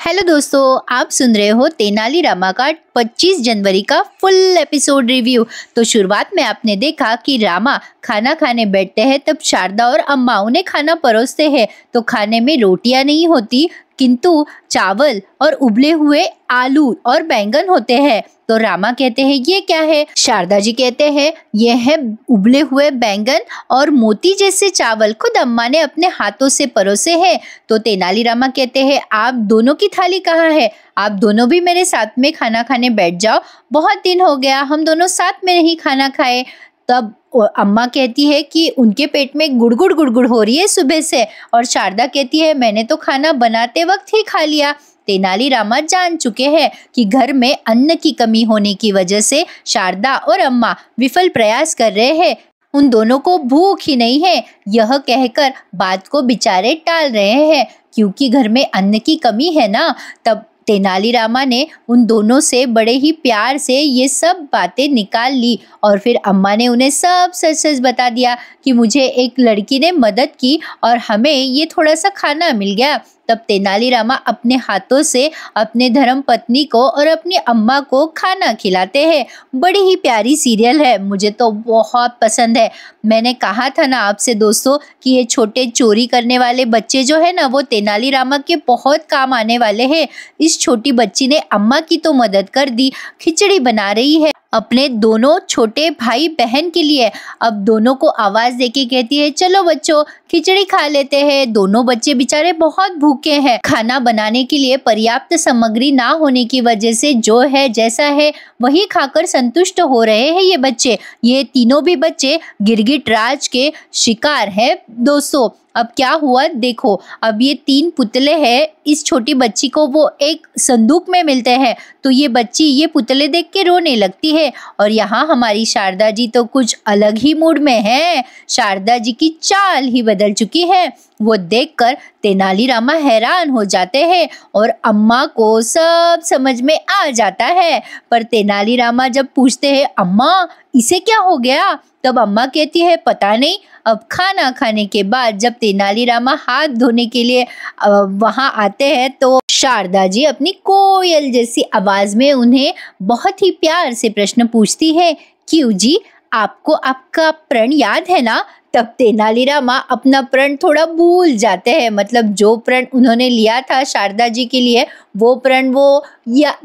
Hello दोस्तों, आप सुन रहे हो तेनाली रामा का 25 जनवरी का फुल एपिसोड रिव्यू। तो शुरुआत में आपने देखा कि रामा खाना खाने बैठते हैं, तब शारदा और अम्मा उन्हें खाना परोसते हैं। तो खाने में रोटियां नहीं होती, किंतु चावल और उबले हुए आलू और बैंगन होते हैं। तो रामा कहते हैं ये क्या है? शारदा जी कहते हैं ये है उबले हुए बैंगन और मोती जैसे चावल, खुद अम्मा ने अपने हाथों से परोसे हैं। तो तेनाली रामा कहते हैं आप दोनों की थाली कहाँ है? आप दोनों भी मेरे साथ में खाना खाने बैठ जाओ, बहुत दिन हो गया हम दोनों साथ में नहीं खाना खाए। तब अम्मा कहती है कि उनके पेट में गुड़गुड़ गुड़गुड़ हो रही है सुबह से, और शारदा कहती है मैंने तो खाना बनाते वक्त ही खा लिया। तेनाली रामा जान चुके हैं कि घर में अन्न की कमी होने की वजह से शारदा और अम्मा विफल प्रयास कर रहे हैं, उन दोनों को भूख ही नहीं है, यह कहकर बात को बेचारे टाल रहे हैं क्योंकि घर में अन्न की कमी है ना। तब तेनाली रामा ने उन दोनों से बड़े ही प्यार से ये सब बातें निकाल ली और फिर अम्मा ने उन्हें सब सच सच बता दिया कि मुझे एक लड़की ने मदद की और हमें ये थोड़ा सा खाना मिल गया। तब तेनाली रामा अपने हाथों से अपने धर्म पत्नी को और अपनी अम्मा को खाना खिलाते हैं। बड़ी ही प्यारी सीरियल है, मुझे तो बहुत पसंद है। मैंने कहा था ना आपसे दोस्तों कि ये छोटे चोरी करने वाले बच्चे जो है ना, वो तेनाली रामा के बहुत काम आने वाले हैं। इस छोटी बच्ची ने अम्मा की तो मदद कर दी, खिचड़ी बना रही है अपने दोनों छोटे भाई बहन के लिए। अब दोनों को आवाज देके कहती है चलो बच्चों खिचड़ी खा लेते हैं। दोनों बच्चे बेचारे बहुत भूखे हैं, खाना बनाने के लिए पर्याप्त सामग्री ना होने की वजह से जो है जैसा है वही खाकर संतुष्ट हो रहे हैं ये बच्चे। ये तीनों भी बच्चे गिरगिट राज के शिकार हैं दोस्तों। अब क्या हुआ देखो, अब ये 3 पुतले हैं, इस छोटी बच्ची को वो एक संदूक में मिलते हैं, तो ये बच्ची ये पुतले देख के रोने लगती है। और यहाँ हमारी शारदा जी तो कुछ अलग ही मूड में है, शारदा जी की चाल ही बदल चुकी है। वो देखकर तेनाली रामा हैरान हो जाते हैं और अम्मा को सब समझ में आ जाता है। पर तेनाली रामा जब पूछते हैं अम्मा इसे क्या हो गया, तब अम्मा कहती है पता नहीं। अब खाना खाने के बाद जब तेनाली रामा हाथ धोने के लिए वहां आते हैं तो शारदा जी अपनी कोयल जैसी आवाज में उन्हें बहुत ही प्यार से प्रश्न पूछती है क्यों जी, आपको आपका प्रण याद है ना? तब तेनाली रामा अपना प्रण थोड़ा भूल जाते हैं, मतलब जो प्रण उन्होंने लिया था शारदा जी के लिए वो प्रण वो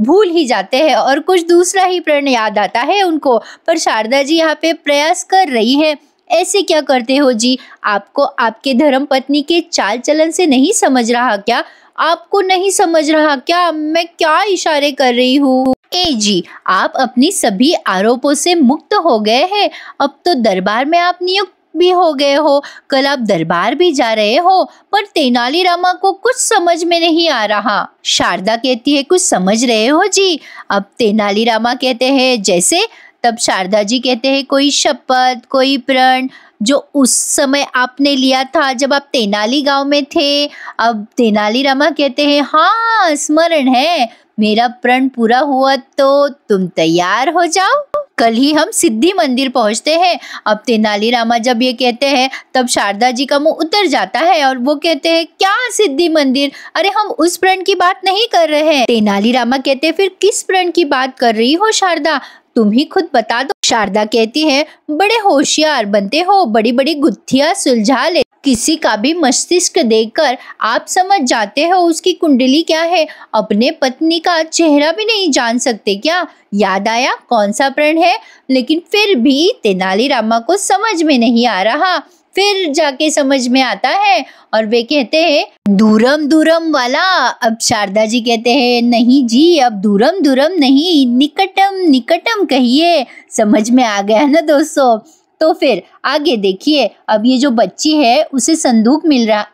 भूल ही जाते हैं और कुछ दूसरा ही प्रण याद आता है उनको। पर शारदा जी यहाँ पे प्रयास कर रही है, ऐसे क्या करते हो जी? आपको आपके धर्म पत्नी के चाल चलन से नहीं समझ रहा क्या? आपको नहीं समझ रहा क्या मैं क्या इशारे कर रही हूँ? ए जी, आप अपनी सभी आरोपों से मुक्त हो गए हैं, अब तो दरबार में आप नियुक्त भी हो गए हो, कल आप दरबार भी जा रहे हो। पर तेनाली रामा को कुछ समझ में नहीं आ रहा। शारदा कहती है कुछ समझ रहे हो जी? अब तेनाली रामा कहते हैं जैसे? तब शारदा जी कहते हैं कोई शपथ, कोई प्रण जो उस समय आपने लिया था जब आप तेनाली गांव में थे। अब तेनाली रामा कहते हैं हाँ स्मरण है, मेरा प्रण पूरा हुआ तो तुम तैयार हो जाओ, कल ही हम सिद्धि मंदिर पहुंचते हैं। अब तेनाली रामा जब ये कहते हैं तब शारदा जी का मुंह उतर जाता है और वो कहते हैं क्या सिद्धि मंदिर, अरे हम उस प्रण की बात नहीं कर रहे हैं। तेनाली रामा कहते हैं फिर किस प्रण की बात कर रही हो शारदा, तुम ही खुद बता दो। शारदा कहती है बड़े होशियार बनते हो, बड़ी बड़ी गुत्थियां सुलझा ले, किसी का भी मस्तिष्क देखकर आप समझ जाते हो उसकी कुंडली क्या है, अपने पत्नी का चेहरा भी नहीं जान सकते क्या? याद आया कौन सा प्रण है? लेकिन फिर भी तेनाली रामा को समझ में नहीं आ रहा, फिर जाके समझ में आता है और वे कहते हैं दूरम दूरम वाला। अब शारदा जी कहते हैं नहीं जी, अब दूरम दूरम नहीं, निकटम निकटम कहिए। समझ में आ गया ना दोस्तों? तो फिर आगे देखिए, अब ये जो बच्ची है उसे संदूक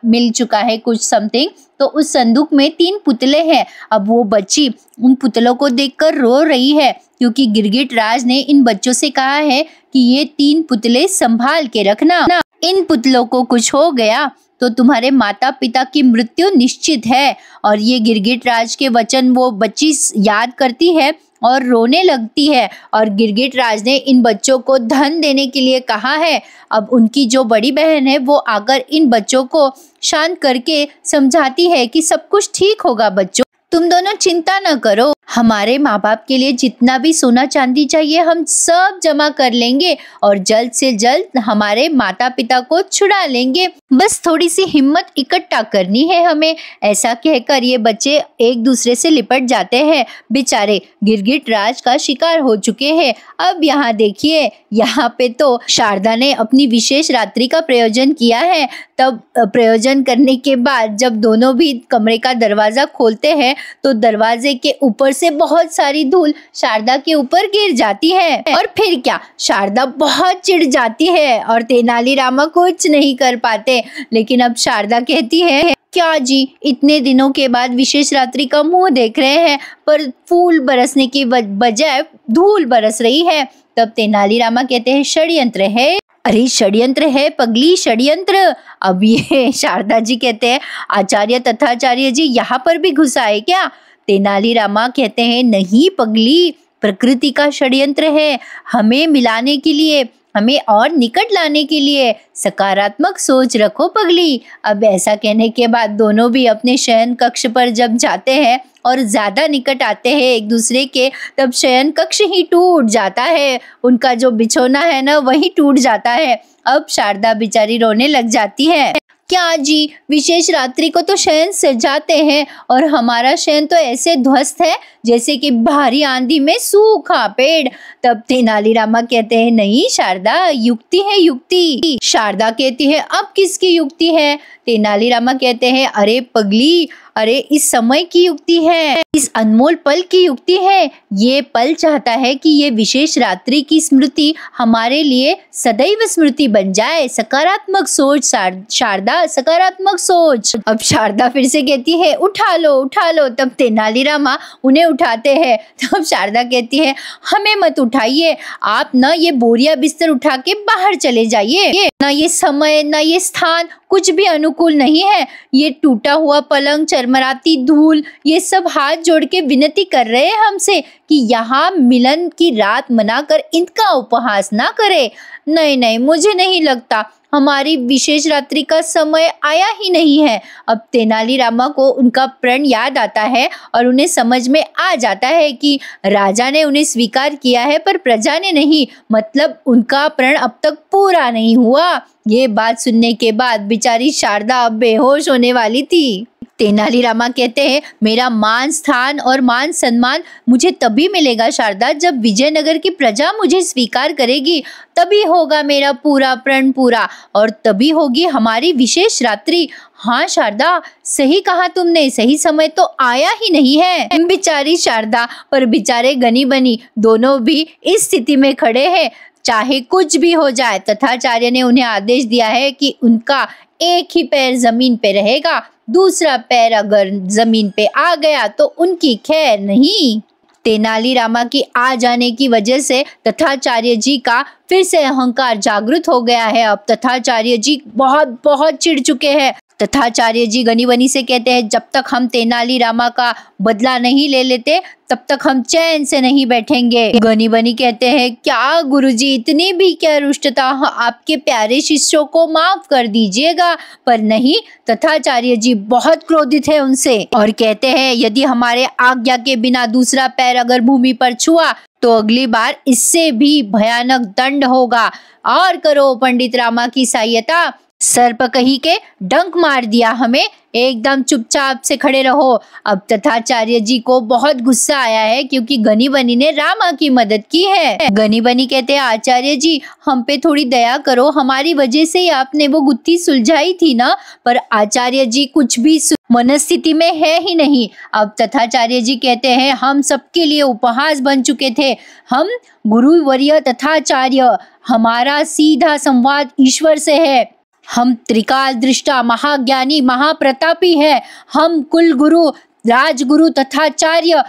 मिल चुका है कुछ समथिंग, तो उस संदूक में 3 पुतले हैं। अब वो बच्ची उन पुतलों को देखकर रो रही है क्योंकि गिरगिट राज ने इन बच्चों से कहा है कि ये 3 पुतले संभाल के रखना, इन पुतलों को कुछ हो गया तो तुम्हारे माता पिता की मृत्यु निश्चित है। और ये गिरगिट राज के वचन वो बच्ची याद करती है और रोने लगती है और गिरगिट राज ने इन बच्चों को धन देने के लिए कहा है। अब उनकी जो बड़ी बहन है वो आकर इन बच्चों को शांत करके समझाती है कि सब कुछ ठीक होगा बच्चों, तुम दोनों चिंता न करो, हमारे माँ बाप के लिए जितना भी सोना चांदी चाहिए हम सब जमा कर लेंगे और जल्द से जल्द हमारे माता पिता को छुड़ा लेंगे। बस थोड़ी सी हिम्मत इकट्ठा करनी है हमें। ऐसा कहकर ये बच्चे एक दूसरे से लिपट जाते हैं। बेचारे गिरगिट राज का शिकार हो चुके हैं। अब यहाँ देखिए, यहाँ पे तो शारदा ने अपनी विशेष रात्रि का प्रयोजन किया है। तब प्रयोजन करने के बाद जब दोनों भी कमरे का दरवाजा खोलते हैं तो दरवाजे के ऊपर से बहुत सारी धूल शारदा के ऊपर गिर जाती है। और फिर क्या, शारदा बहुत चिढ़ जाती है और तेनालीरामा कुछ नहीं कर पाते। लेकिन अब शारदा कहती है, क्या जी, इतने दिनों के बाद विशेष रात्रि का मुंह देख रहे हैं पर फूल बरसने की बजाय धूल बरस रही है। तब तेनालीरामा कहते हैं, षड्यंत्र है। अरे षड्यंत्र है पगली, षड्यंत्र। अब ये शारदा जी कहते हैं, आचार्य तथाचार्य जी यहाँ पर भी घुसा है क्या? तेनालीरामा कहते हैं, नहीं पगली, प्रकृति का षड्यंत्र है हमें मिलाने के लिए, हमें और निकट लाने के लिए। सकारात्मक सोच रखो पगली। अब ऐसा कहने के बाद दोनों भी अपने शयन कक्ष पर जब जाते हैं और ज्यादा निकट आते हैं एक दूसरे के, तब शयन कक्ष ही टूट जाता है। उनका जो बिछौना है ना, वही टूट जाता है। अब शारदा बेचारी रोने लग जाती है। क्या जी, विशेष रात्रि को तो शयन सजाते हैं और हमारा शयन तो ऐसे ध्वस्त है जैसे कि भारी आंधी में सूखा पेड़। तब तेनालीरामा कहते हैं, नहीं शारदा, युक्ति है युक्ति। शारदा कहती है, अब किसकी युक्ति है? तेनालीरामा कहते हैं, अरे पगली, अरे इस समय की युक्ति है, इस अनमोल पल की युक्ति है। ये पल चाहता है कि ये विशेष रात्रि की स्मृति हमारे लिए सदैव स्मृति बन जाए। सकारात्मक सोच शारदा, सकारात्मक सोच। अब शारदा फिर से कहती है, उठा लो उठा लो। तब तेनालीरामा उन्हें उठाते हैं। तब शारदा कहती है, हमें मत उठाइए, आप ना ये बोरिया बिस्तर उठा के बाहर चले जाइए। ना ये समय ना ये स्थान कुछ भी अनुकूल नहीं है। ये टूटा हुआ पलंग, चरमराती धूल, ये सब हाथ जोड़ के विनती कर रहे हैं हमसे कि यहाँ मिलन की रात मनाकर इनका उपहास ना करे। नहीं नहीं, मुझे नहीं लगता, हमारी विशेष रात्रि का समय आया ही नहीं है। अब तेनालीरामा को उनका प्रण याद आता है और उन्हें समझ में आ जाता है कि राजा ने उन्हें स्वीकार किया है पर प्रजा ने नहीं, मतलब उनका प्रण अब तक पूरा नहीं हुआ। ये बात सुनने के बाद बेचारी शारदा अब बेहोश होने वाली थी। तेनालीरामा कहते हैं, मेरा मान स्थान और मान सम्मान मुझे तभी मिलेगा शारदा, जब विजयनगर की प्रजा मुझे स्वीकार करेगी। तभी होगा मेरा पूरा प्रण पूरा और तभी होगी हमारी विशेष रात्रि। हाँ शारदा, सही कहा तुमने, सही समय तो आया ही नहीं है। बेचारी शारदा पर बेचारे गनी बनी दोनों भी इस स्थिति में खड़े हैं। चाहे कुछ भी हो जाए, तथाचार्य ने उन्हें आदेश दिया है कि उनका एक ही पैर जमीन पे रहेगा, दूसरा पैर अगर जमीन पे आ गया तो उनकी खैर नहीं। तेनालीरामा की आ जाने की वजह से तथाचार्य जी का फिर से अहंकार जागृत हो गया है। अब तथाचार्य जी बहुत बहुत चिढ़ चुके हैं। तथाचार्य जी गनी बनी से कहते हैं, जब तक हम तेनालीरामा का बदला नहीं ले लेते तब तक हम चैन से नहीं बैठेंगे। गनी बनी कहते हैं, क्या गुरुजी, इतनी भी क्या रुष्टता, आपके प्यारे शिष्यों को माफ कर दीजिएगा। पर नहीं, तथाचार्य जी बहुत क्रोधित है उनसे और कहते हैं, यदि हमारे आज्ञा के बिना दूसरा पैर अगर भूमि पर छुआ तो अगली बार इससे भी भयानक दंड होगा। और करो पंडित रामा की सहायता। सर्प कही के डंक मार दिया हमें, एकदम चुपचाप से खड़े रहो। अब तथाचार्य जी को बहुत गुस्सा आया है क्योंकि गनी बनी ने रामा की मदद की है। गनी बनी कहते हैं, आचार्य जी हम पे थोड़ी दया करो, हमारी वजह से ही आपने वो गुत्थी सुलझाई थी ना। पर आचार्य जी कुछ भी मनस्थिति में है ही नहीं। अब तथाचार्य जी कहते हैं, हम सबके लिए उपहास बन चुके थे। हम गुरुवर्य तथाचार्य, हमारा सीधा संवाद ईश्वर से है। हम त्रिकाल दृष्टा महाज्ञानी महाप्रतापी है। हम कुल गुरु राजगुरु तथाचार्य,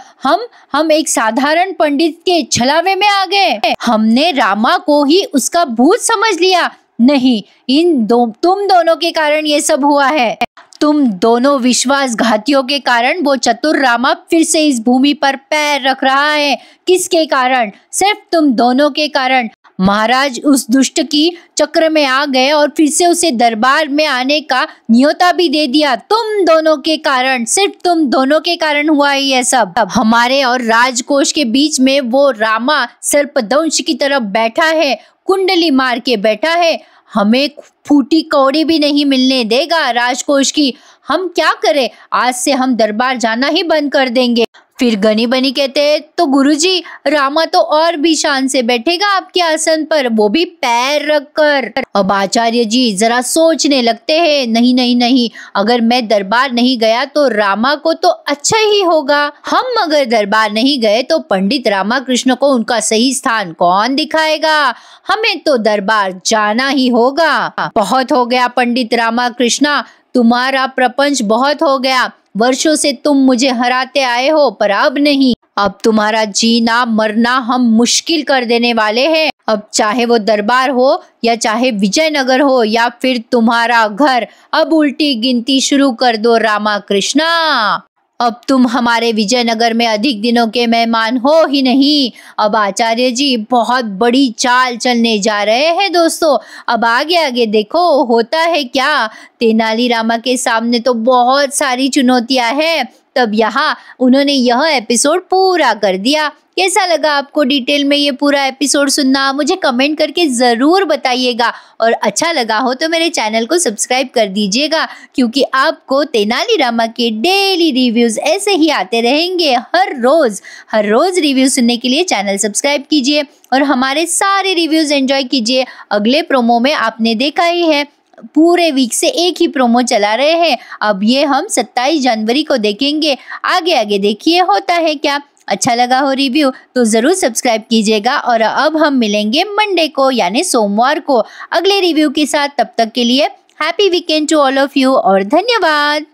हम एक साधारण पंडित के छलावे में आ गए। हमने रामा को ही उसका भूत समझ लिया। नहीं, तुम दोनों के कारण ये सब हुआ है। तुम दोनों विश्वासघातियों के कारण वो चतुर रामा फिर से इस भूमि पर पैर रख रहा है। किसके कारण? सिर्फ तुम दोनों के कारण। महाराज उस दुष्ट की चक्र में आ गए और फिर से उसे दरबार में आने का न्योता भी दे दिया। तुम दोनों के कारण, सिर्फ तुम दोनों के कारण हुआ है ये सब। अब हमारे और राजकोष के बीच में वो रामा सर्पदंश की तरफ बैठा है, कुंडली मार के बैठा है। हमें फूटी कौड़ी भी नहीं मिलने देगा राजकोष की। हम क्या करें? आज से हम दरबार जाना ही बंद कर देंगे। फिर गनी बनी कहते हैं, तो गुरुजी रामा तो और भी शान से बैठेगा आपके आसन पर, वो भी पैर रखकर। अब आचार्य जी जरा सोचने लगते हैं, नहीं नहीं नहीं, अगर मैं दरबार नहीं गया तो रामा को तो अच्छा ही होगा। हम अगर दरबार नहीं गए तो पंडित रामाकृष्ण को उनका सही स्थान कौन दिखाएगा? हमें तो दरबार जाना ही होगा। बहुत हो गया पंडित रामाकृष्ण, तुम्हारा प्रपंच बहुत हो गया। वर्षों से तुम मुझे हराते आए हो, पर अब नहीं। अब तुम्हारा जीना मरना हम मुश्किल कर देने वाले हैं। अब चाहे वो दरबार हो या चाहे विजयनगर हो या फिर तुम्हारा घर, अब उल्टी गिनती शुरू कर दो रामाकृष्णा। अब तुम हमारे विजयनगर में अधिक दिनों के मेहमान हो ही नहीं। अब आचार्य जी बहुत बड़ी चाल चलने जा रहे हैं दोस्तों। अब आगे आगे देखो होता है क्या। तेनालीरामा के सामने तो बहुत सारी चुनौतियां हैं। तब यहाँ उन्होंने यह एपिसोड पूरा कर दिया। कैसा लगा आपको डिटेल में ये पूरा एपिसोड सुनना? मुझे कमेंट करके ज़रूर बताइएगा। और अच्छा लगा हो तो मेरे चैनल को सब्सक्राइब कर दीजिएगा, क्योंकि आपको तेनालीरामा के डेली रिव्यूज़ ऐसे ही आते रहेंगे। हर रोज़ रिव्यू सुनने के लिए चैनल सब्सक्राइब कीजिए और हमारे सारे रिव्यूज़ एंजॉय कीजिए। अगले प्रोमो में आपने देखा ही है, पूरे वीक से एक ही प्रोमो चला रहे हैं। अब ये हम 27 जनवरी को देखेंगे। आगे आगे देखिए होता है क्या। अच्छा लगा हो रिव्यू तो ज़रूर सब्सक्राइब कीजिएगा। और अब हम मिलेंगे मंडे को यानी सोमवार को अगले रिव्यू के साथ। तब तक के लिए happy weekend to all of you और धन्यवाद।